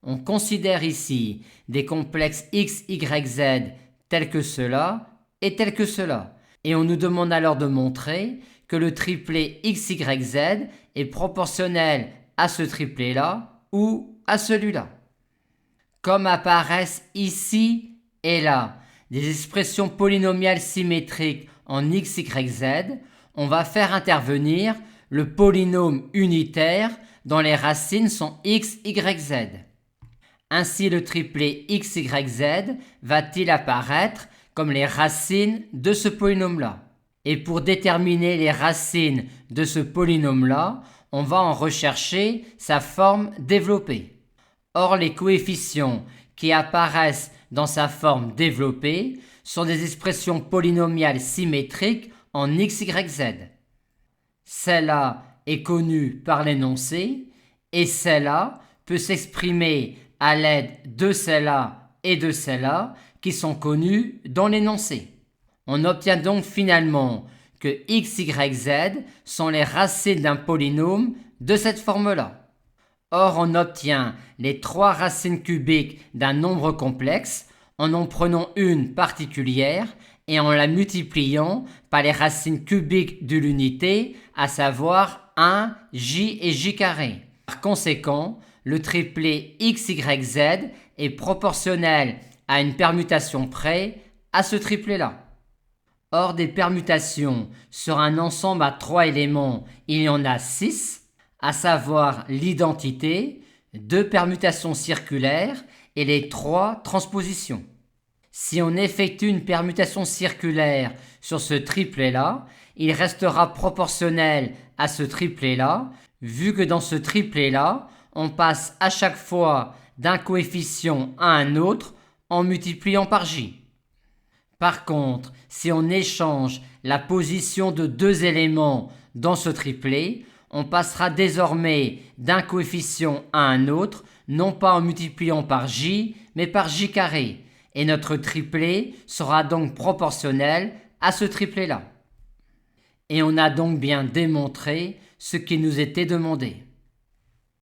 On considère ici des complexes x, y, z tels que cela et tels que cela. Et on nous demande alors de montrer que le triplet x, y, z est proportionnel à ce triplet-là ou à celui-là. Comme apparaissent ici et là des expressions polynomiales symétriques en x, y, z, on va faire intervenir le polynôme unitaire dont les racines sont x, y, z. Ainsi, le triplet x, y, z va-t-il apparaître comme les racines de ce polynôme-là. Et pour déterminer les racines de ce polynôme-là, on va en rechercher sa forme développée. Or, les coefficients qui apparaissent dans sa forme développée sont des expressions polynomiales symétriques en x, y, z. Celle-là est connue par l'énoncé et celle-là peut s'exprimer à l'aide de celle-là et de celle-là qui sont connues dans l'énoncé. On obtient donc finalement que x, y, z sont les racines d'un polynôme de cette forme-là. Or, on obtient les trois racines cubiques d'un nombre complexe en prenant une particulière et en la multipliant par les racines cubiques de l'unité, à savoir 1, j et j carré. Par conséquent, le triplet x, y, z est proportionnel à une permutation près à ce triplet-là. Or, des permutations sur un ensemble à 3 éléments, il y en a 6, à savoir l'identité, 2 permutations circulaires et les 3 transpositions. Si on effectue une permutation circulaire sur ce triplet-là, il restera proportionnel à ce triplet-là, vu que dans ce triplet-là, on passe à chaque fois d'un coefficient à un autre en multipliant par j. Par contre, si on échange la position de 2 éléments dans ce triplet, on passera désormais d'un coefficient à un autre, non pas en multipliant par j, mais par j carré. Et notre triplet sera donc proportionnel à ce triplet-là. Et on a donc bien démontré ce qui nous était demandé.